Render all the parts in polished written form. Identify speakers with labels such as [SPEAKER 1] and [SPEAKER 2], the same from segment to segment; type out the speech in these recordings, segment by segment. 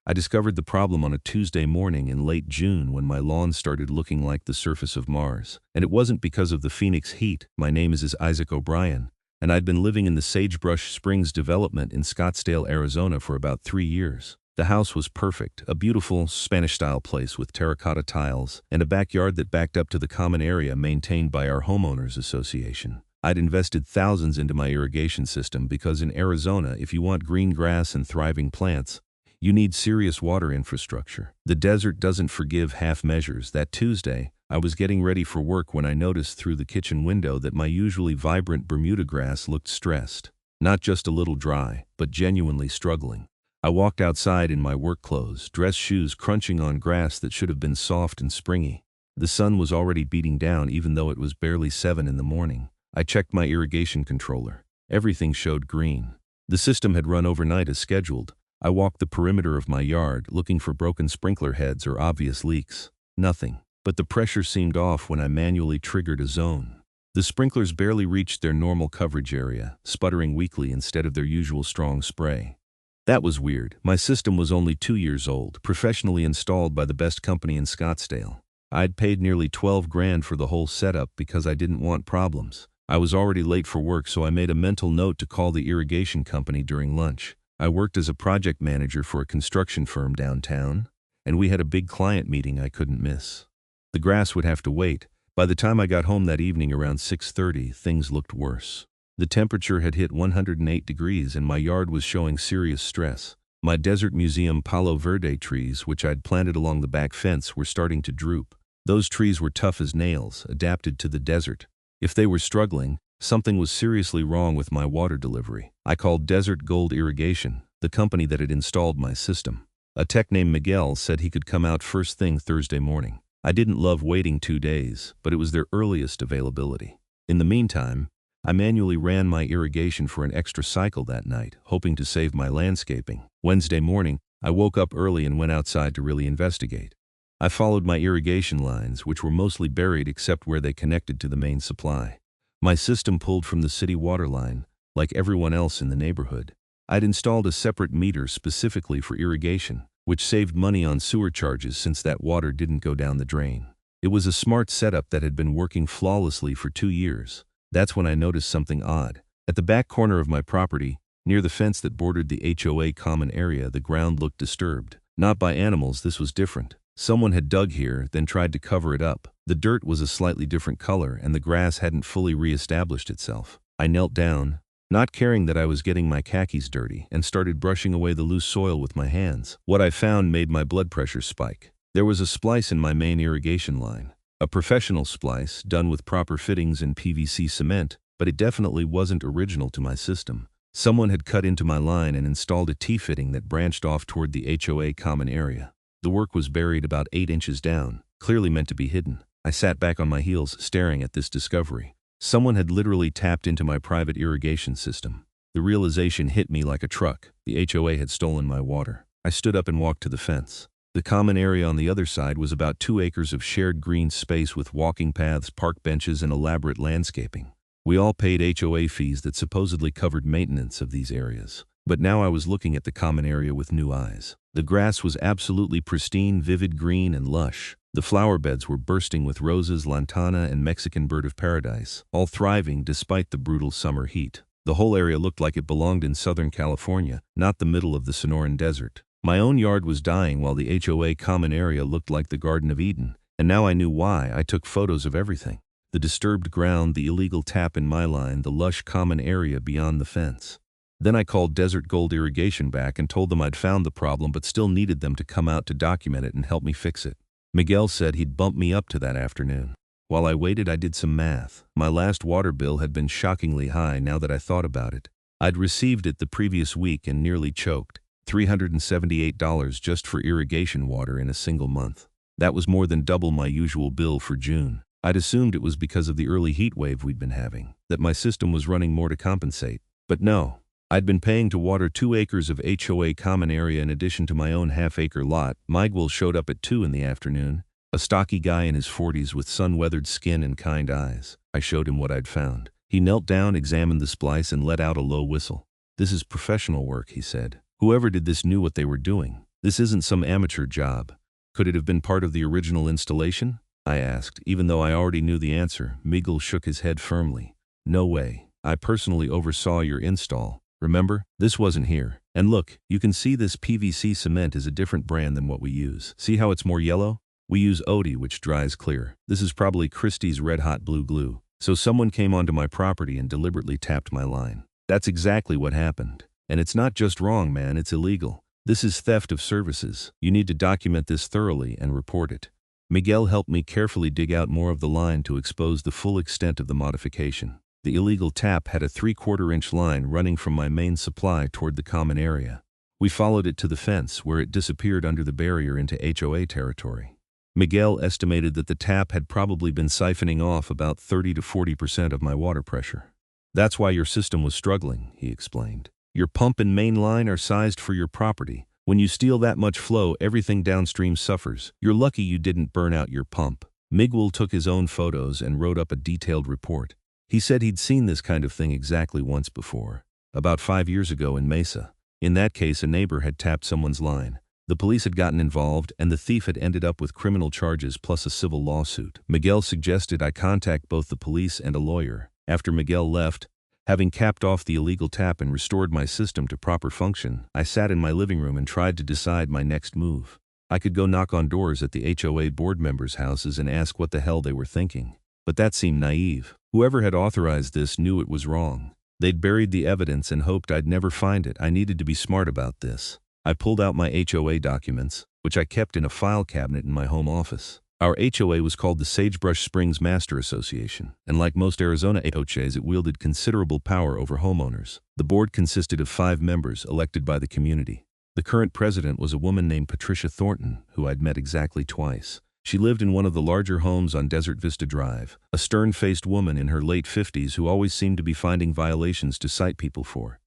[SPEAKER 1] I discovered the problem on a Tuesday morning in late June when my lawn started looking like the surface of Mars. And it wasn't because of the Phoenix heat. My name is Isaac O'Brien, and I'd been living in the Sagebrush Springs development in Scottsdale, Arizona for about 3 years. The house was perfect, a beautiful Spanish-style place with terracotta tiles and a backyard that backed up to the common area maintained by our homeowners association. I'd invested thousands into my irrigation system because in Arizona, if you want green grass and thriving plants, you need serious water infrastructure. The desert doesn't forgive half measures. That Tuesday, I was getting ready for work when I noticed through the kitchen window that my usually vibrant Bermuda grass looked stressed. Not just a little dry, but genuinely struggling. I walked outside in my work clothes, dress shoes crunching on grass that should have been soft and springy. The sun was already beating down even though it was barely 7 in the morning. I checked my irrigation controller. Everything showed green. The system had run overnight as scheduled. I walked the perimeter of my yard, looking for broken sprinkler heads or obvious leaks. Nothing. But the pressure seemed off when I manually triggered a zone. The sprinklers barely reached their normal coverage area, sputtering weakly instead of their usual strong spray. That was weird. My system was only 2 years old, professionally installed by the best company in Scottsdale. I'd paid nearly $12,000 for the whole setup because I didn't want problems. I was already late for work, so I made a mental note to call the irrigation company during lunch. I worked as a project manager for a construction firm downtown, and we had a big client meeting I couldn't miss. The grass would have to wait. By the time I got home that evening around 6:30, things looked worse. The temperature had hit 108 degrees and my yard was showing serious stress. My Desert Museum Palo Verde trees, which I'd planted along the back fence, were starting to droop. Those trees were tough as nails, adapted to the desert. If they were struggling, something was seriously wrong with my water delivery. I called Desert Gold Irrigation, the company that had installed my system. A tech named Miguel said he could come out first thing Thursday morning. I didn't love waiting 2 days, but it was their earliest availability. In the meantime, I manually ran my irrigation for an extra cycle that night, hoping to save my landscaping. Wednesday morning, I woke up early and went outside to really investigate. I followed my irrigation lines, which were mostly buried except where they connected to the main supply. My system pulled from the city water line, like everyone else in the neighborhood. I'd installed a separate meter specifically for irrigation, which saved money on sewer charges since that water didn't go down the drain. It was a smart setup that had been working flawlessly for 2 years. That's when I noticed something odd. At the back corner of my property, near the fence that bordered the HOA common area, the ground looked disturbed. Not by animals, this was different. Someone had dug here, then tried to cover it up. The dirt was a slightly different color and the grass hadn't fully re-established itself. I knelt down, not caring that I was getting my khakis dirty, and started brushing away the loose soil with my hands. What I found made my blood pressure spike. There was a splice in my main irrigation line. A professional splice, done with proper fittings and PVC cement, but it definitely wasn't original to my system. Someone had cut into my line and installed a T-fitting that branched off toward the HOA common area. The work was buried about 8 inches down, clearly meant to be hidden. I sat back on my heels, staring at this discovery. Someone had literally tapped into my private irrigation system. The realization hit me like a truck. The HOA had stolen my water. I stood up and walked to the fence. The common area on the other side was about 2 acres of shared green space with walking paths, park benches, and elaborate landscaping. We all paid HOA fees that supposedly covered maintenance of these areas. But now I was looking at the common area with new eyes. The grass was absolutely pristine, vivid green, and lush. The flower beds were bursting with roses, lantana, and Mexican bird of paradise, all thriving despite the brutal summer heat. The whole area looked like it belonged in Southern California, not the middle of the Sonoran Desert. My own yard was dying while the HOA common area looked like the Garden of Eden, and now I knew why. I took photos of everything. The disturbed ground, the illegal tap in my line, the lush common area beyond the fence. Then I called Desert Gold Irrigation back and told them I'd found the problem but still needed them to come out to document it and help me fix it. Miguel said he'd bump me up to that afternoon. While I waited, I did some math. My last water bill had been shockingly high now that I thought about it. I'd received it the previous week and nearly choked. $378 just for irrigation water in a single month. That was more than double my usual bill for June. I'd assumed it was because of the early heat wave we'd been having, that my system was running more to compensate. But no. I'd been paying to water 2 acres of HOA common area in addition to my own half-acre lot. Miguel showed up at 2 in the afternoon, a stocky guy in his 40s with sun-weathered skin and kind eyes. I showed him what I'd found. He knelt down, examined the splice, and let out a low whistle. "This is professional work," he said. "Whoever did this knew what they were doing." This isn't some amateur job. Could it have been part of the original installation? I asked, even though I already knew the answer. Miguel shook his head firmly. No way. I personally oversaw your install. Remember? This wasn't here. And look, you can see this PVC cement is a different brand than what we use. See how it's more yellow? We use OD, which dries clear. This is probably Christie's Red Hot Blue Glue. So someone came onto my property and deliberately tapped my line. That's exactly what happened. And it's not just wrong, man, it's illegal. This is theft of services. You need to document this thoroughly and report it. Miguel helped me carefully dig out more of the line to expose the full extent of the modification. The illegal tap had a 3/4-inch line running from my main supply toward the common area. We followed it to the fence, where it disappeared under the barrier into HOA territory. Miguel estimated that the tap had probably been siphoning off about 30 to 40% of my water pressure. That's why your system was struggling, he explained. Your pump and main line are sized for your property. When you steal that much flow, everything downstream suffers. You're lucky you didn't burn out your pump. Miguel took his own photos and wrote up a detailed report. He said he'd seen this kind of thing exactly once before, about 5 years ago in Mesa. In that case, a neighbor had tapped someone's line. The police had gotten involved, and the thief had ended up with criminal charges plus a civil lawsuit. Miguel suggested I contact both the police and a lawyer. After Miguel left, having capped off the illegal tap and restored my system to proper function, I sat in my living room and tried to decide my next move. I could go knock on doors at the HOA board members' houses and ask what the hell they were thinking. But that seemed naive. Whoever had authorized this knew it was wrong. They'd buried the evidence and hoped I'd never find it. I needed to be smart about this. I pulled out my HOA documents, which I kept in a file cabinet in my home office. Our HOA was called the Sagebrush Springs Master Association, and like most Arizona HOAs, it wielded considerable power over homeowners. The board consisted of 5 members elected by the community. The current president was a woman named Patricia Thornton, who I'd met exactly twice. She lived in one of the larger homes on Desert Vista Drive, a stern-faced woman in her late 50s who always seemed to be finding violations to cite people for.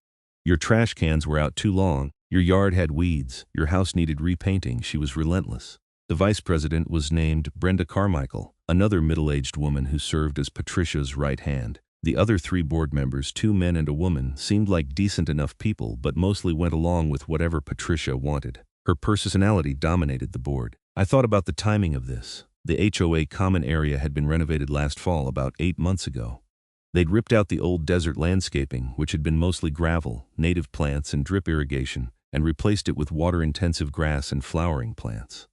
[SPEAKER 1] Your trash cans were out too long, your yard had weeds, your house needed repainting. She was relentless. The vice president was named Brenda Carmichael, another middle-aged woman who served as Patricia's right hand. The other 3 board members, 2 men and a woman, seemed like decent enough people but mostly went along with whatever Patricia wanted. Her personality dominated the board. I thought about the timing of this. The HOA common area had been renovated last fall, about 8 months ago. They'd ripped out the old desert landscaping, which had been mostly gravel, native plants, and drip irrigation, and replaced it with water-intensive grass and flowering plants.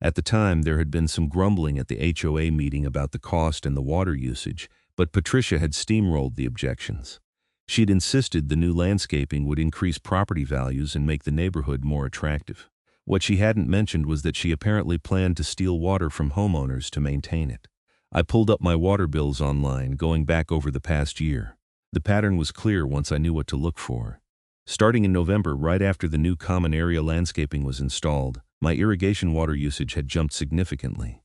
[SPEAKER 1] At the time, there had been some grumbling at the HOA meeting about the cost and the water usage, but Patricia had steamrolled the objections. She'd insisted the new landscaping would increase property values and make the neighborhood more attractive. What she hadn't mentioned was that she apparently planned to steal water from homeowners to maintain it. I pulled up my water bills online, going back over the past year. The pattern was clear once I knew what to look for. Starting in November, right after the new common area landscaping was installed, my irrigation water usage had jumped significantly.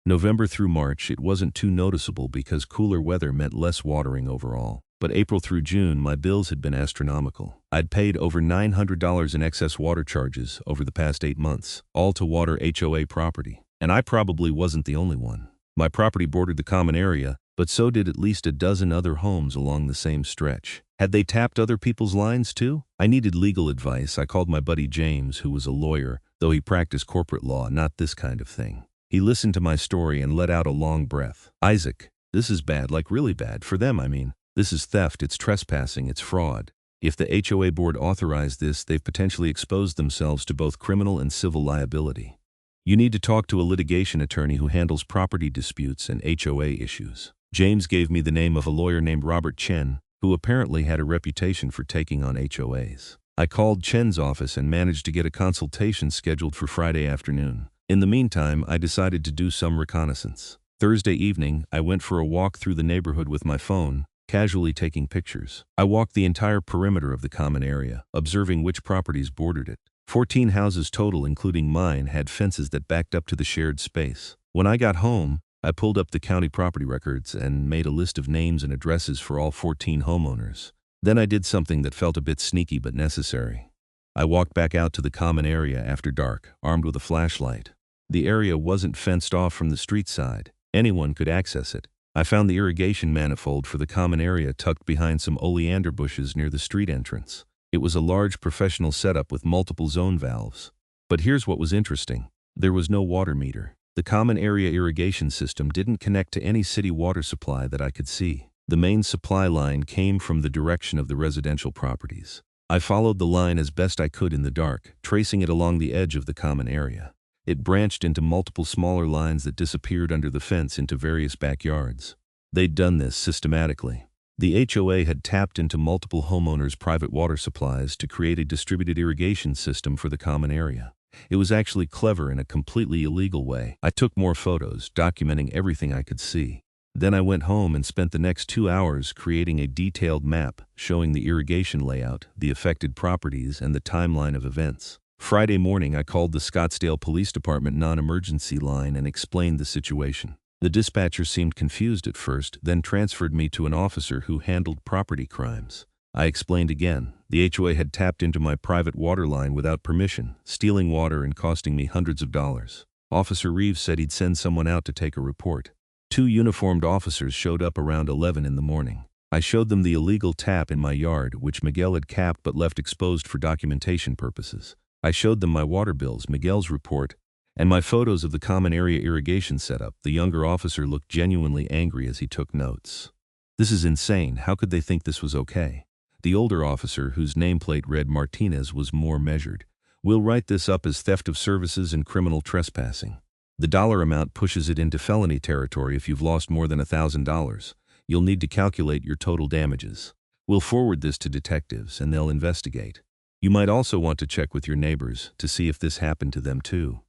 [SPEAKER 1] November through March, it wasn't too noticeable because cooler weather meant less watering overall. But April through June, my bills had been astronomical. I'd paid over $900 in excess water charges over the past 8 months, all to water HOA property. And I probably wasn't the only one. My property bordered the common area, but so did at least a dozen other homes along the same stretch. Had they tapped other people's lines too? I needed legal advice. I called my buddy James, who was a lawyer, though he practiced corporate law, not this kind of thing. He listened to my story and let out a long breath. Isaac, this is bad, like really bad, for them, I mean. This is theft, it's trespassing, it's fraud. If the HOA board authorized this, they've potentially exposed themselves to both criminal and civil liability. You need to talk to a litigation attorney who handles property disputes and HOA issues. James gave me the name of a lawyer named Robert Chen, who apparently had a reputation for taking on HOAs. I called Chen's office and managed to get a consultation scheduled for Friday afternoon. In the meantime, I decided to do some reconnaissance. Thursday evening, I went for a walk through the neighborhood with my phone, casually taking pictures. I walked the entire perimeter of the common area, observing which properties bordered it. 14 houses total, including mine, had fences that backed up to the shared space. When I got home, I pulled up the county property records and made a list of names and addresses for all 14 homeowners. Then I did something that felt a bit sneaky but necessary. I walked back out to the common area after dark, armed with a flashlight. The area wasn't fenced off from the street side. Anyone could access it. I found the irrigation manifold for the common area tucked behind some oleander bushes near the street entrance. It was a large professional setup with multiple zone valves. But here's what was interesting. There was no water meter. The common area irrigation system didn't connect to any city water supply that I could see. The main supply line came from the direction of the residential properties. I followed the line as best I could in the dark, tracing it along the edge of the common area. It branched into multiple smaller lines that disappeared under the fence into various backyards. They'd done this systematically. The HOA had tapped into multiple homeowners' private water supplies to create a distributed irrigation system for the common area. It was actually clever in a completely illegal way. I took more photos, documenting everything I could see. Then I went home and spent the next 2 hours creating a detailed map showing the irrigation layout, the affected properties, and the timeline of events. Friday morning, I called the Scottsdale Police Department non-emergency line and explained the situation. The dispatcher seemed confused at first, then transferred me to an officer who handled property crimes. I explained again. The HOA had tapped into my private water line without permission, stealing water and costing me hundreds of dollars. Officer Reeves said he'd send someone out to take a report. 2 uniformed officers showed up around 11 in the morning. I showed them the illegal tap in my yard, which Miguel had capped but left exposed for documentation purposes. I showed them my water bills, Miguel's report, and my photos of the common area irrigation setup. The younger officer looked genuinely angry as he took notes. "This is insane. How could they think this was okay?" The older officer, whose nameplate read Martinez, was more measured. "We'll write this up as theft of services and criminal trespassing. The dollar amount pushes it into felony territory if you've lost more than $1,000. You'll need to calculate your total damages. We'll forward this to detectives and they'll investigate. You might also want to check with your neighbors to see if this happened to them too."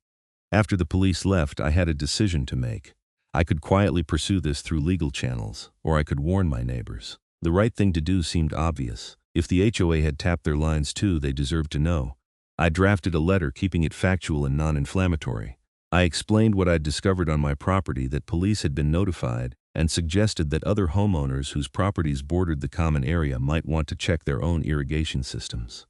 [SPEAKER 1] After the police left, I had a decision to make. I could quietly pursue this through legal channels, or I could warn my neighbors. The right thing to do seemed obvious. If the HOA had tapped their lines too, they deserved to know. I drafted a letter keeping it factual and non-inflammatory. I explained what I'd discovered on my property, that police had been notified, and suggested that other homeowners whose properties bordered the common area might want to check their own irrigation systems.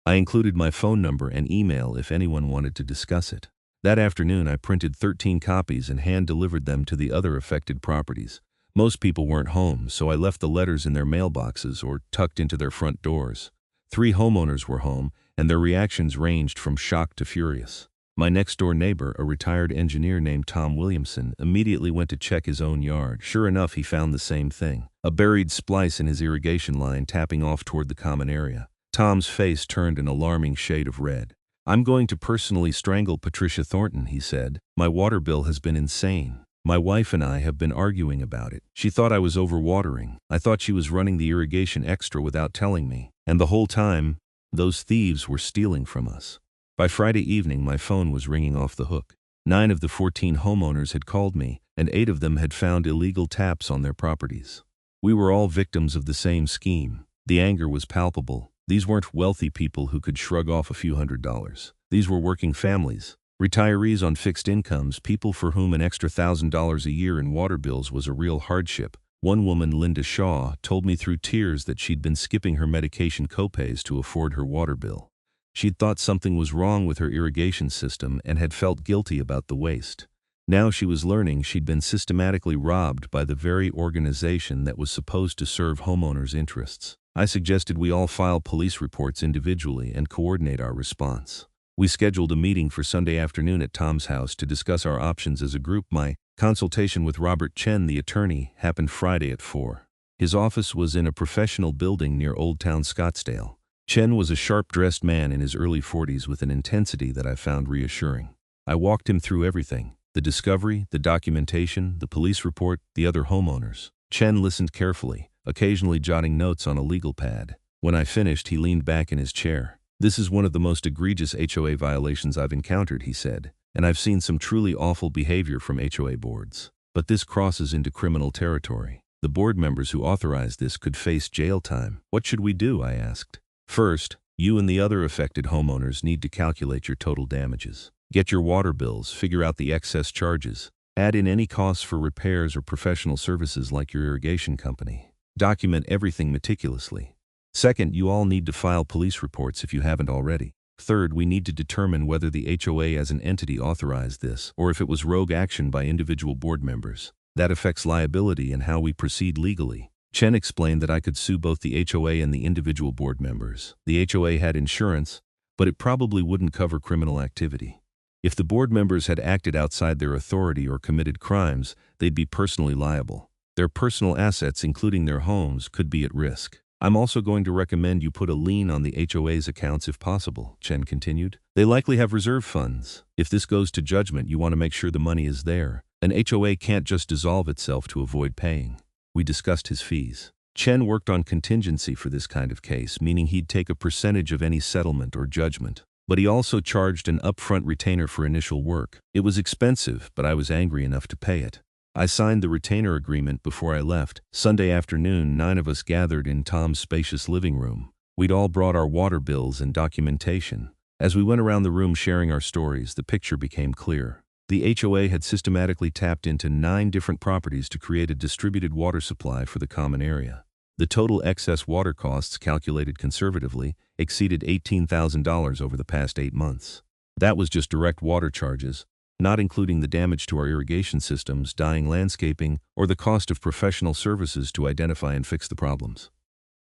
[SPEAKER 1] I included my phone number and email if anyone wanted to discuss it. That afternoon, I printed 13 copies and hand-delivered them to the other affected properties. Most people weren't home, so I left the letters in their mailboxes or tucked into their front doors. 3 homeowners were home, and their reactions ranged from shocked to furious. My next-door neighbor, a retired engineer named Tom Williamson, immediately went to check his own yard. Sure enough, he found the same thing: a buried splice in his irrigation line tapping off toward the common area. Tom's face turned an alarming shade of red. "I'm going to personally strangle Patricia Thornton," he said. "My water bill has been insane. My wife and I have been arguing about it. She thought I was overwatering. I thought she was running the irrigation extra without telling me. And the whole time, those thieves were stealing from us." By Friday evening, my phone was ringing off the hook. 9 of the 14 homeowners had called me, and 8 of them had found illegal taps on their properties. We were all victims of the same scheme. The anger was palpable. These weren't wealthy people who could shrug off a few $100s. These were working families, retirees on fixed incomes, people for whom an extra $1,000 a year in water bills was a real hardship. One woman, Linda Shaw, told me through tears that she'd been skipping her medication copays to afford her water bill. She'd thought something was wrong with her irrigation system and had felt guilty about the waste. Now she was learning she'd been systematically robbed by the very organization that was supposed to serve homeowners' interests. I suggested we all file police reports individually and coordinate our response. We scheduled a meeting for Sunday afternoon at Tom's house to discuss our options as a group. My consultation with Robert Chen, the attorney, happened Friday at 4. His office was in a professional building near Old Town Scottsdale. Chen was a sharp-dressed man in his early 40s with an intensity that I found reassuring. I walked him through everything: the discovery, the documentation, the police report, the other homeowners. Chen listened carefully, occasionally jotting notes on a legal pad. When I finished, he leaned back in his chair. "This is one of the most egregious HOA violations I've encountered," he said, "and I've seen some truly awful behavior from HOA boards. But this crosses into criminal territory. The board members who authorized this could face jail time." "What should we do?" I asked. "First, you and the other affected homeowners need to calculate your total damages. Get your water bills, figure out the excess charges, add in any costs for repairs or professional services like your irrigation company. Document everything meticulously. Second, you all need to file police reports if you haven't already. Third, we need to determine whether the HOA as an entity authorized this, or if it was rogue action by individual board members. That affects liability and how we proceed legally." Chen explained that I could sue both the HOA and the individual board members. The HOA had insurance, but it probably wouldn't cover criminal activity. If the board members had acted outside their authority or committed crimes, they'd be personally liable. Their personal assets, including their homes, could be at risk. I'm also going to recommend you put a lien on the HOA's accounts if possible, Chen continued. They likely have reserve funds. If this goes to judgment, you want to make sure the money is there. An HOA can't just dissolve itself to avoid paying. We discussed his fees. Chen worked on contingency for this kind of case, meaning he'd take a percentage of any settlement or judgment. But he also charged an upfront retainer for initial work. It was expensive, but I was angry enough to pay it. I signed the retainer agreement before I left. Sunday afternoon, 9 of us gathered in Tom's spacious living room. We'd all brought our water bills and documentation. As we went around the room sharing our stories, the picture became clear. The HOA had systematically tapped into 9 different properties to create a distributed water supply for the common area. The total excess water costs, calculated conservatively, exceeded $18,000 over the past 8 months. That was just direct water charges, not including the damage to our irrigation systems, dying landscaping, or the cost of professional services to identify and fix the problems.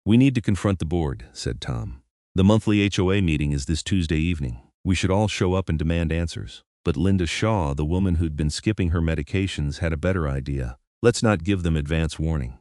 [SPEAKER 1] We need to confront the board, said Tom. The monthly HOA meeting is this Tuesday evening. We should all show up and demand answers. But Linda Shaw, the woman who'd been skipping her medications, had a better idea. Let's not give them advance warning.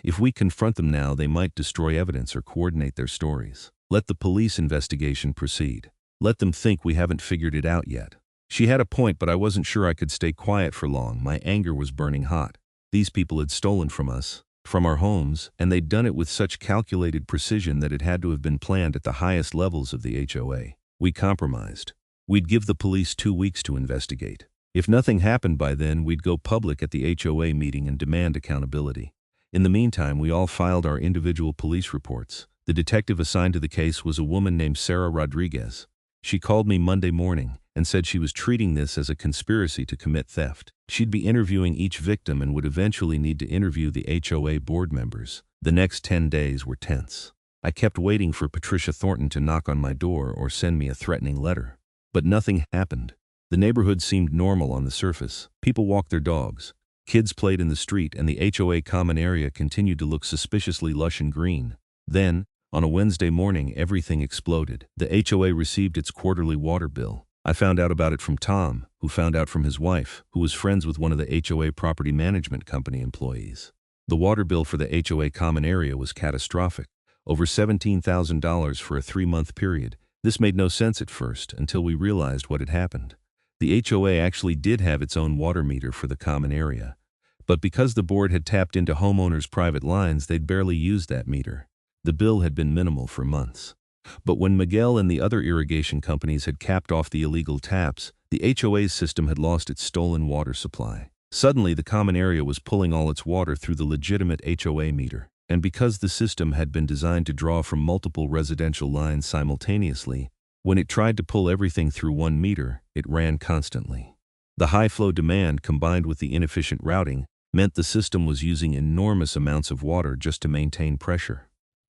[SPEAKER 1] If we confront them now, they might destroy evidence or coordinate their stories. Let the police investigation proceed. Let them think we haven't figured it out yet. She had a point, but I wasn't sure I could stay quiet for long. My anger was burning hot. These people had stolen from us, from our homes, and they'd done it with such calculated precision that it had to have been planned at the highest levels of the HOA. We compromised. We'd give the police 2 weeks to investigate. If nothing happened by then, we'd go public at the HOA meeting and demand accountability. In the meantime, we all filed our individual police reports. The detective assigned to the case was a woman named Sarah Rodriguez. She called me Monday morning and said she was treating this as a conspiracy to commit theft. She'd be interviewing each victim and would eventually need to interview the HOA board members. The next 10 days were tense. I kept waiting for Patricia Thornton to knock on my door or send me a threatening letter. But nothing happened. The neighborhood seemed normal on the surface. People walked their dogs. Kids played in the street, and the HOA common area continued to look suspiciously lush and green. Then, on a Wednesday morning, everything exploded. The HOA received its quarterly water bill. I found out about it from Tom, who found out from his wife, who was friends with one of the HOA property management company employees. The water bill for the HOA common area was catastrophic, over $17,000 for a 3-month period. This made no sense at first, until we realized what had happened. The HOA actually did have its own water meter for the common area, but because the board had tapped into homeowners' private lines, they'd barely used that meter. The bill had been minimal for months. But when Miguel and the other irrigation companies had capped off the illegal taps, the HOA's system had lost its stolen water supply. Suddenly, the common area was pulling all its water through the legitimate HOA meter. And because the system had been designed to draw from multiple residential lines simultaneously, when it tried to pull everything through one meter, it ran constantly. The high flow demand, combined with the inefficient routing, meant the system was using enormous amounts of water just to maintain pressure.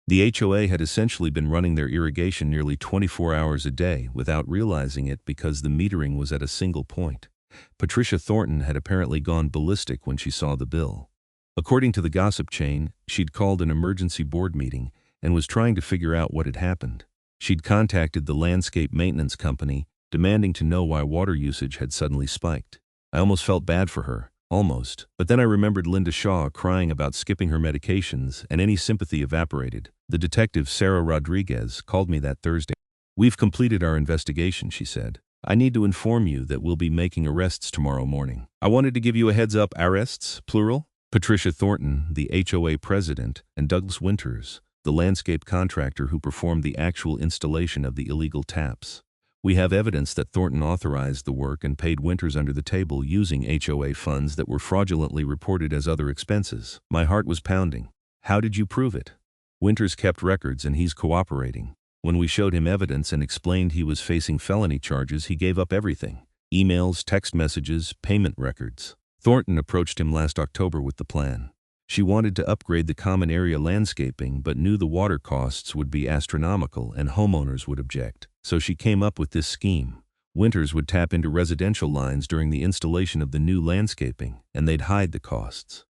[SPEAKER 1] The HOA had essentially been running their irrigation nearly 24 hours a day without realizing it because the metering was at a single point. Patricia Thornton had apparently gone ballistic when she saw the bill. According to the gossip chain, she'd called an emergency board meeting and was trying to figure out what had happened. She'd contacted the landscape maintenance company, demanding to know why water usage had suddenly spiked. I almost felt bad for her, but then I remembered Linda Shaw crying about skipping her medications, and any sympathy evaporated. The detective, Sarah Rodriguez, called me that Thursday. "We've completed our investigation," she said. "I need to inform you that we'll be making arrests tomorrow morning." I wanted to give you a heads up. Arrests, plural? Patricia Thornton, the HOA president, and Douglas Winters, the landscape contractor who performed the actual installation of the illegal taps. We have evidence that Thornton authorized the work and paid Winters under the table using HOA funds that were fraudulently reported as other expenses. My heart was pounding. How did you prove it? Winters kept records and he's cooperating. When we showed him evidence and explained he was facing felony charges, he gave up everything. Emails, text messages, payment records. Thornton approached him last October with the plan. She wanted to upgrade the common area landscaping but knew the water costs would be astronomical and homeowners would object. So she came up with this scheme. Winters would tap into residential lines during the installation of the new landscaping, and they'd hide the costs.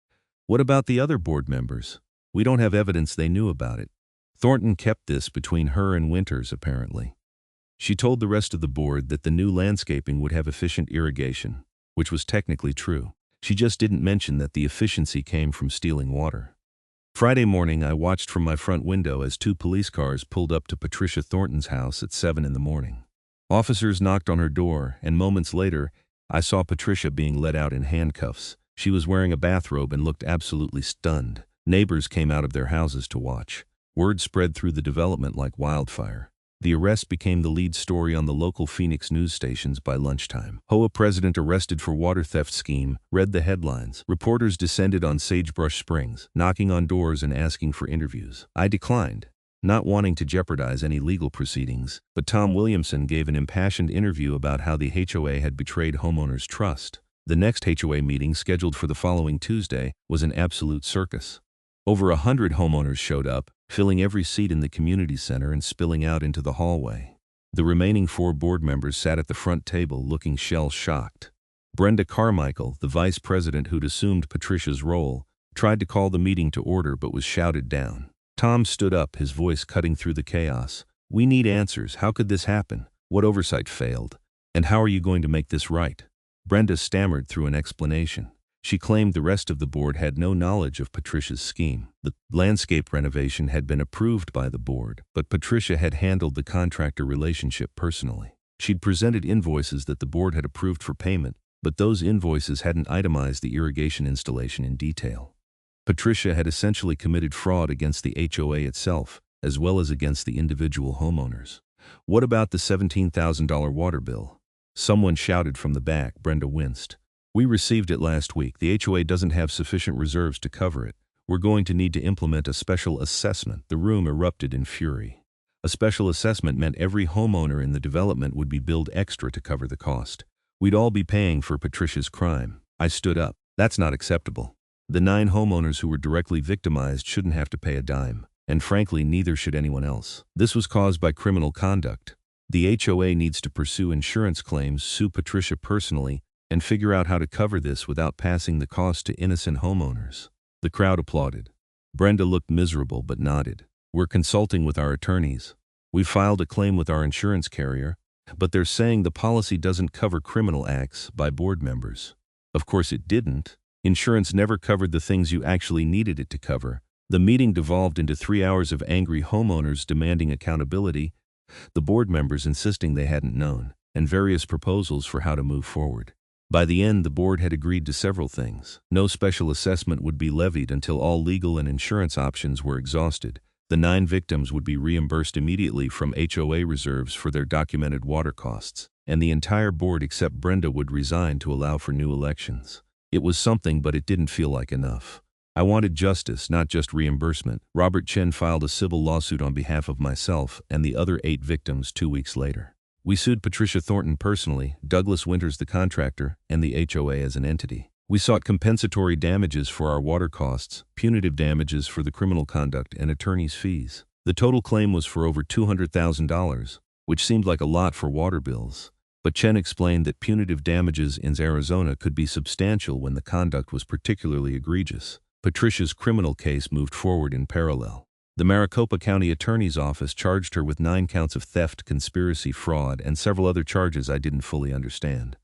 [SPEAKER 1] What about the other board members? We don't have evidence they knew about it. Thornton kept this between her and Winters, apparently. She told the rest of the board that the new landscaping would have efficient irrigation, which was technically true. She just didn't mention that the efficiency came from stealing water. Friday morning, I watched from my front window as 2 police cars pulled up to Patricia Thornton's house at 7 in the morning. Officers knocked on her door, and moments later, I saw Patricia being led out in handcuffs. She was wearing a bathrobe and looked absolutely stunned. Neighbors came out of their houses to watch. Word spread through the development like wildfire. The arrest became the lead story on the local Phoenix news stations by lunchtime. HOA president arrested for water theft scheme, read the headlines. Reporters descended on Sagebrush Springs, knocking on doors and asking for interviews. I declined, not wanting to jeopardize any legal proceedings, but Tom Williamson gave an impassioned interview about how the HOA had betrayed homeowners' trust. The next HOA meeting, scheduled for the following Tuesday, was an absolute circus. Over 100 homeowners showed up, filling every seat in the community center and spilling out into the hallway. The remaining 4 board members sat at the front table looking shell-shocked. Brenda Carmichael, the vice president who'd assumed Patricia's role, tried to call the meeting to order but was shouted down. Tom stood up, his voice cutting through the chaos. "We need answers. How could this happen? What oversight failed? And how are you going to make this right?" Brenda stammered through an explanation. She claimed the rest of the board had no knowledge of Patricia's scheme. The landscape renovation had been approved by the board, but Patricia had handled the contractor relationship personally. She'd presented invoices that the board had approved for payment, but those invoices hadn't itemized the irrigation installation in detail. Patricia had essentially committed fraud against the HOA itself, as well as against the individual homeowners. "What about the $17,000 water bill?" Someone shouted from the back. Brenda winced. "We received it last week. The HOA doesn't have sufficient reserves to cover it. We're going to need to implement a special assessment." The room erupted in fury. A special assessment meant every homeowner in the development would be billed extra to cover the cost. We'd all be paying for Patricia's crime. I stood up. "That's not acceptable. The 9 homeowners who were directly victimized shouldn't have to pay a dime, and frankly, neither should anyone else. This was caused by criminal conduct. The HOA needs to pursue insurance claims, sue Patricia personally, and figure out how to cover this without passing the cost to innocent homeowners." The crowd applauded. Brenda looked miserable but nodded. "We're consulting with our attorneys. We filed a claim with our insurance carrier, but they're saying the policy doesn't cover criminal acts by board members." Of course it didn't. Insurance never covered the things you actually needed it to cover. The meeting devolved into 3 hours of angry homeowners demanding accountability, the board members insisting they hadn't known, and various proposals for how to move forward. By the end, the board had agreed to several things. No special assessment would be levied until all legal and insurance options were exhausted. The 9 victims would be reimbursed immediately from HOA reserves for their documented water costs, and the entire board except Brenda would resign to allow for new elections. It was something, but it didn't feel like enough. I wanted justice, not just reimbursement. Robert Chen filed a civil lawsuit on behalf of myself and the other 8 victims 2 weeks later. We sued Patricia Thornton personally, Douglas Winters the contractor, and the HOA as an entity. We sought compensatory damages for our water costs, punitive damages for the criminal conduct, and attorney's fees. The total claim was for over $200,000, which seemed like a lot for water bills. But Chen explained that punitive damages in Arizona could be substantial when the conduct was particularly egregious. Patricia's criminal case moved forward in parallel. The Maricopa County Attorney's Office charged her with 9 counts of theft, conspiracy, fraud, and several other charges I didn't fully understand.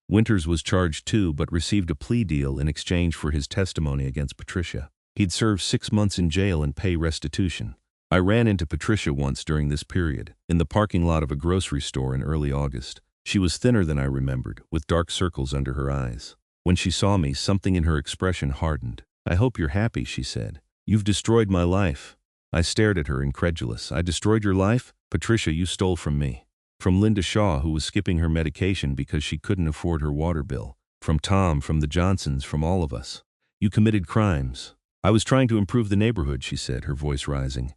[SPEAKER 1] Winters was charged too, but received a plea deal in exchange for his testimony against Patricia. He'd serve 6 months in jail and pay restitution. I ran into Patricia once during this period, in the parking lot of a grocery store in early August. She was thinner than I remembered, with dark circles under her eyes. When she saw me, something in her expression hardened. "I hope you're happy," she said. "You've destroyed my life." I stared at her, incredulous. "I destroyed your life? Patricia, you stole from me. From Linda Shaw, who was skipping her medication because she couldn't afford her water bill. From Tom, from the Johnsons, from all of us. You committed crimes." "I was trying to improve the neighborhood," she said, her voice rising.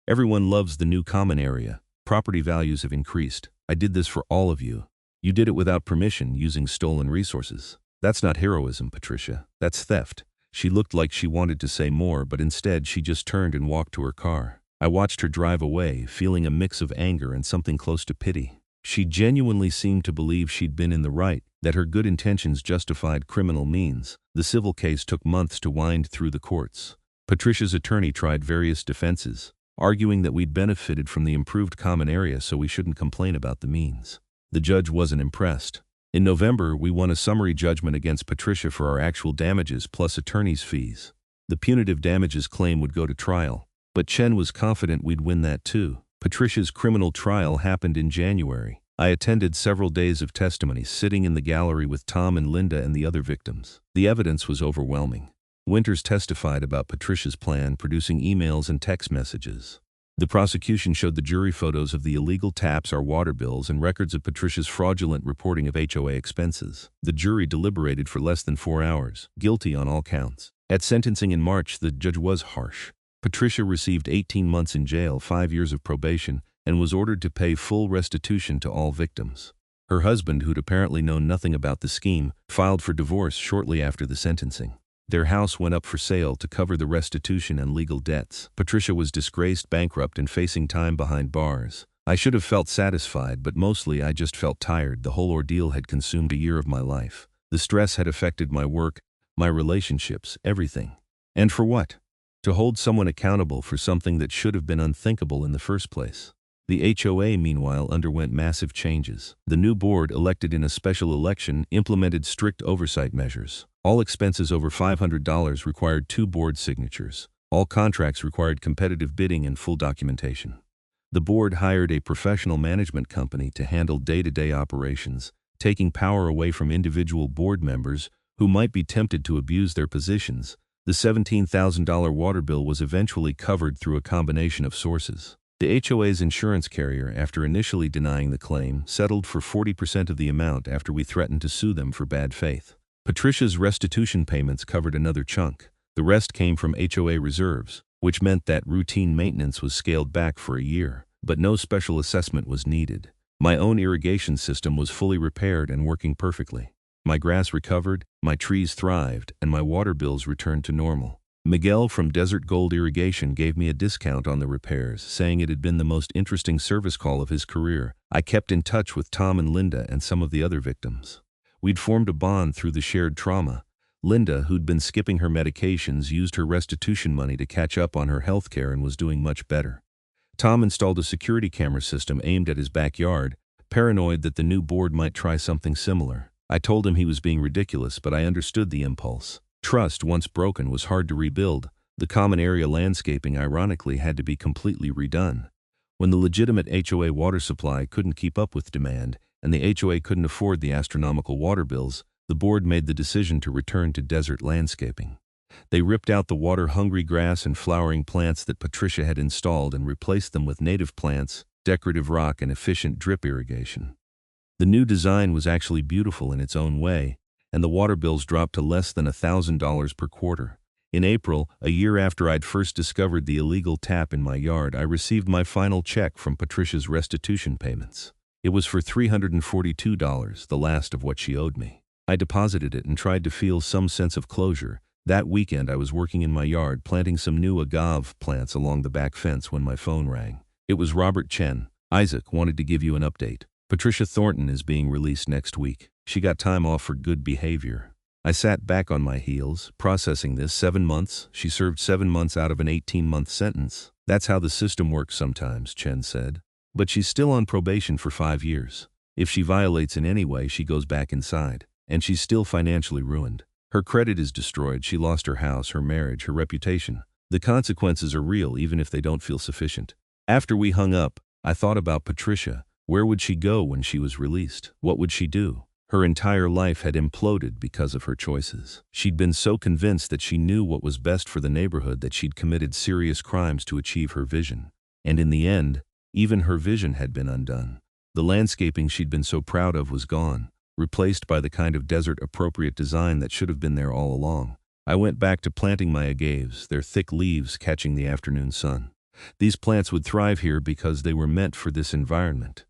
[SPEAKER 1] "Everyone loves the new common area. Property values have increased. I did this for all of you. You did it without permission, using stolen resources. That's not heroism, Patricia. That's theft." She looked like she wanted to say more, but instead she just turned and walked to her car. I watched her drive away, feeling a mix of anger and something close to pity. She genuinely seemed to believe she'd been in the right, that her good intentions justified criminal means. The civil case took months to wind through the courts. Patricia's attorney tried various defenses, arguing that we'd benefited from the improved common area so we shouldn't complain about the means. The judge wasn't impressed. In November, we won a summary judgment against Patricia for our actual damages plus attorney's fees. The punitive damages claim would go to trial, but Chen was confident we'd win that too. Patricia's criminal trial happened in January. I attended several days of testimony, sitting in the gallery with Tom and Linda and the other victims. The evidence was overwhelming. Winters testified about Patricia's plan, producing emails and text messages. The prosecution showed the jury photos of the illegal taps, our water bills, and records of Patricia's fraudulent reporting of HOA expenses. The jury deliberated for less than 4 hours, guilty on all counts. At sentencing in March, the judge was harsh. Patricia received 18 months in jail, 5 years of probation, and was ordered to pay full restitution to all victims. Her husband, who'd apparently known nothing about the scheme, filed for divorce shortly after the sentencing. Their house went up for sale to cover the restitution and legal debts. Patricia was disgraced, bankrupt, and facing time behind bars. I should have felt satisfied, but mostly I just felt tired. The whole ordeal had consumed a year of my life. The stress had affected my work, my relationships, everything. And for what? To hold someone accountable for something that should have been unthinkable in the first place. The HOA, meanwhile, underwent massive changes. The new board, elected in a special election, implemented strict oversight measures. All expenses over $500 required 2 board signatures. All contracts required competitive bidding and full documentation. The board hired a professional management company to handle day-to-day operations, taking power away from individual board members who might be tempted to abuse their positions. The $17,000 water bill was eventually covered through a combination of sources. The HOA's insurance carrier, after initially denying the claim, settled for 40% of the amount after we threatened to sue them for bad faith. Patricia's restitution payments covered another chunk. The rest came from HOA reserves, which meant that routine maintenance was scaled back for a year, but no special assessment was needed. My own irrigation system was fully repaired and working perfectly. My grass recovered, my trees thrived, and my water bills returned to normal. Miguel from Desert Gold Irrigation gave me a discount on the repairs, saying it had been the most interesting service call of his career. I kept in touch with Tom and Linda and some of the other victims. We'd formed a bond through the shared trauma. Linda, who'd been skipping her medications, used her restitution money to catch up on her health care and was doing much better. Tom installed a security camera system aimed at his backyard, paranoid that the new board might try something similar. I told him he was being ridiculous, but I understood the impulse. Trust, once broken, was hard to rebuild. The common area landscaping, ironically, had to be completely redone. When the legitimate HOA water supply couldn't keep up with demand, and the HOA couldn't afford the astronomical water bills, the board made the decision to return to desert landscaping. They ripped out the water-hungry grass and flowering plants that Patricia had installed and replaced them with native plants, decorative rock, and efficient drip irrigation. The new design was actually beautiful in its own way, and the water bills dropped to less than $1,000 per quarter. In April, a year after I'd first discovered the illegal tap in my yard, I received my final check from Patricia's restitution payments. It was for $342, the last of what she owed me. I deposited it and tried to feel some sense of closure. That weekend I was working in my yard planting some new agave plants along the back fence when my phone rang. It was Robert Chen. Isaac wanted to give you an update. Patricia Thornton is being released next week. She got time off for good behavior. I sat back on my heels, processing this. 7 months. She served 7 months out of an 18-month sentence. That's how the system works sometimes, Chen said. But she's still on probation for 5 years. If she violates in any way, she goes back inside. And she's still financially ruined. Her credit is destroyed. She lost her house, her marriage, her reputation. The consequences are real, even if they don't feel sufficient. After we hung up, I thought about Patricia. Where would she go when she was released? What would she do? Her entire life had imploded because of her choices. She'd been so convinced that she knew what was best for the neighborhood that she'd committed serious crimes to achieve her vision. And in the end, even her vision had been undone. The landscaping she'd been so proud of was gone, replaced by the kind of desert-appropriate design that should have been there all along. I went back to planting my agaves, their thick leaves catching the afternoon sun. These plants would thrive here because they were meant for this environment.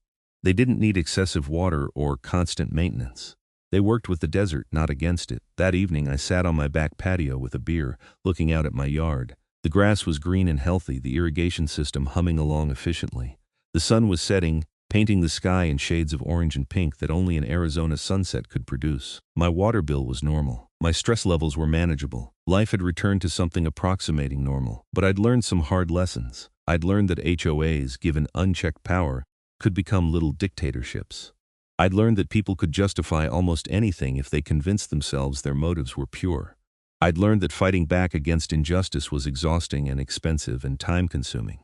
[SPEAKER 1] They didn't need excessive water or constant maintenance. They worked with the desert, not against it. That evening I sat on my back patio with a beer, looking out at my yard. The grass was green and healthy, the irrigation system humming along efficiently. The sun was setting, painting the sky in shades of orange and pink that only an Arizona sunset could produce. My water bill was normal. My stress levels were manageable. Life had returned to something approximating normal. But I'd learned some hard lessons. I'd learned that HOAs, given unchecked power, could become little dictatorships. I'd learned that people could justify almost anything if they convinced themselves their motives were pure. I'd learned that fighting back against injustice was exhausting and expensive and time-consuming.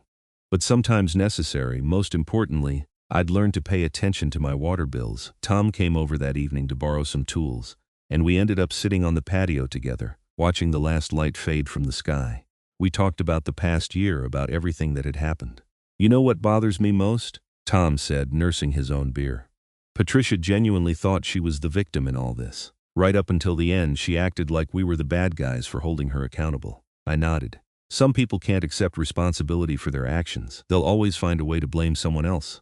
[SPEAKER 1] But sometimes necessary. Most importantly, I'd learned to pay attention to my water bills. Tom came over that evening to borrow some tools, and we ended up sitting on the patio together, watching the last light fade from the sky. We talked about the past year, about everything that had happened. "You know what bothers me most?" Tom said, nursing his own beer. "Patricia genuinely thought she was the victim in all this. Right up until the end, she acted like we were the bad guys for holding her accountable." I nodded. "Some people can't accept responsibility for their actions. They'll always find a way to blame someone else."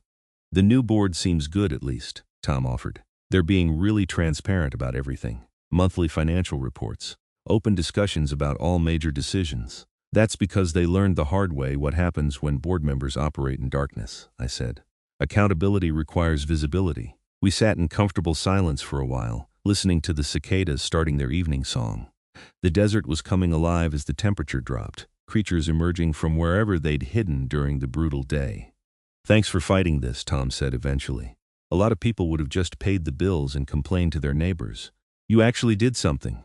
[SPEAKER 1] "The new board seems good, at least," Tom offered. "They're being really transparent about everything. Monthly financial reports. Open discussions about all major decisions." "That's because they learned the hard way what happens when board members operate in darkness," I said. "Accountability requires visibility." We sat in comfortable silence for a while, listening to the cicadas starting their evening song. The desert was coming alive as the temperature dropped, creatures emerging from wherever they'd hidden during the brutal day. "Thanks for fighting this," Tom said eventually. "A lot of people would have just paid the bills and complained to their neighbors. You actually did something."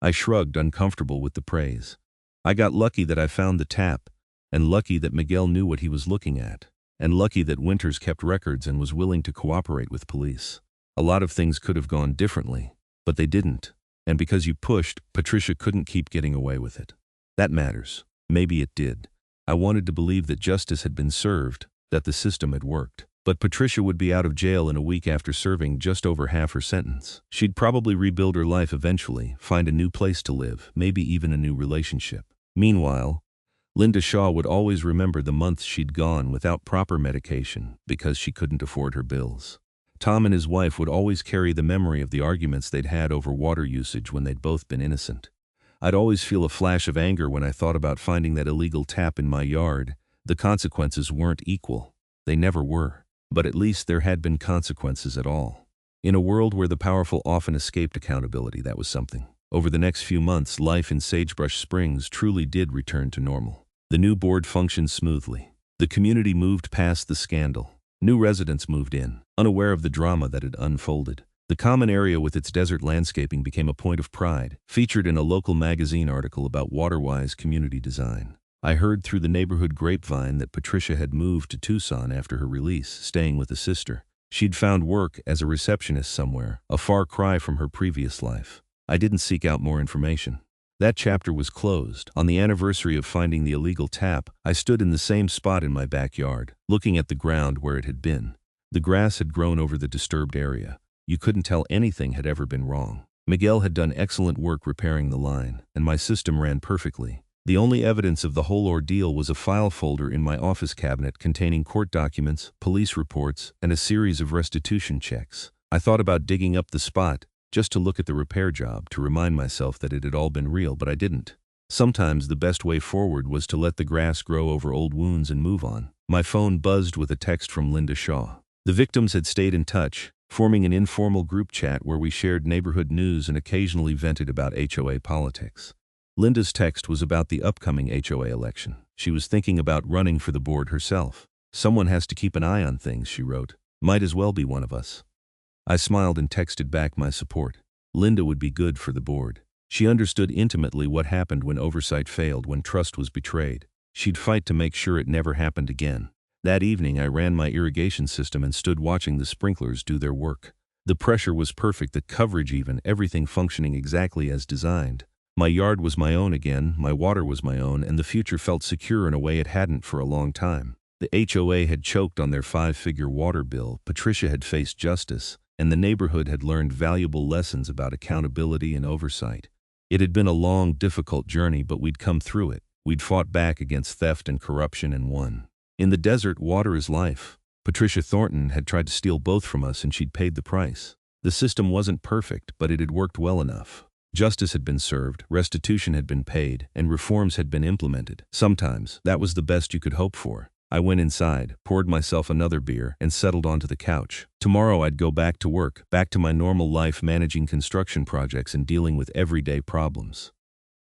[SPEAKER 1] I shrugged, uncomfortable with the praise. "I got lucky that I found the tap, and lucky that Miguel knew what he was looking at, and lucky that Winters kept records and was willing to cooperate with police. A lot of things could have gone differently, but they didn't. And because you pushed, Patricia couldn't keep getting away with it. That matters. Maybe it did. I wanted to believe that justice had been served, that the system had worked. But Patricia would be out of jail in a week after serving just over half her sentence. She'd probably rebuild her life eventually, find a new place to live, maybe even a new relationship. Meanwhile, Linda Shaw would always remember the months she'd gone without proper medication because she couldn't afford her bills. Tom and his wife would always carry the memory of the arguments they'd had over water usage when they'd both been innocent. I'd always feel a flash of anger when I thought about finding that illegal tap in my yard. The consequences weren't equal. They never were. But at least there had been consequences at all. In a world where the powerful often escaped accountability, that was something. Over the next few months, life in Sagebrush Springs truly did return to normal. The new board functioned smoothly. The community moved past the scandal. New residents moved in, unaware of the drama that had unfolded. The common area with its desert landscaping became a point of pride, featured in a local magazine article about water-wise community design. I heard through the neighborhood grapevine that Patricia had moved to Tucson after her release, staying with a sister. She'd found work as a receptionist somewhere, a far cry from her previous life. I didn't seek out more information. That chapter was closed. On the anniversary of finding the illegal tap, I stood in the same spot in my backyard, looking at the ground where it had been. The grass had grown over the disturbed area. You couldn't tell anything had ever been wrong. Miguel had done excellent work repairing the line, and my system ran perfectly. The only evidence of the whole ordeal was a file folder in my office cabinet containing court documents, police reports, and a series of restitution checks. I thought about digging up the spot, just to look at the repair job, to remind myself that it had all been real, but I didn't. Sometimes the best way forward was to let the grass grow over old wounds and move on. My phone buzzed with a text from Linda Shaw. The victims had stayed in touch, forming an informal group chat where we shared neighborhood news and occasionally vented about HOA politics. Linda's text was about the upcoming HOA election. She was thinking about running for the board herself. "Someone has to keep an eye on things," she wrote. "Might as well be one of us." I smiled and texted back my support. Linda would be good for the board. She understood intimately what happened when oversight failed, when trust was betrayed. She'd fight to make sure it never happened again. That evening I ran my irrigation system and stood watching the sprinklers do their work. The pressure was perfect, the coverage even, everything functioning exactly as designed. My yard was my own again, my water was my own, and the future felt secure in a way it hadn't for a long time. The HOA had choked on their 5-figure water bill, Patricia had faced justice, and the neighborhood had learned valuable lessons about accountability and oversight. It had been a long, difficult journey, but we'd come through it. We'd fought back against theft and corruption and won. In the desert, water is life. Patricia Thornton had tried to steal both from us, and she'd paid the price. The system wasn't perfect, but it had worked well enough. Justice had been served, restitution had been paid, and reforms had been implemented. Sometimes, that was the best you could hope for. I went inside, poured myself another beer, and settled onto the couch. Tomorrow I'd go back to work, back to my normal life, managing construction projects and dealing with everyday problems.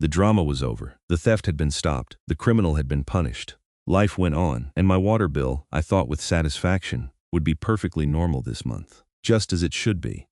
[SPEAKER 1] The drama was over. The theft had been stopped. The criminal had been punished. Life went on, and my water bill, I thought with satisfaction, would be perfectly normal this month. Just as it should be.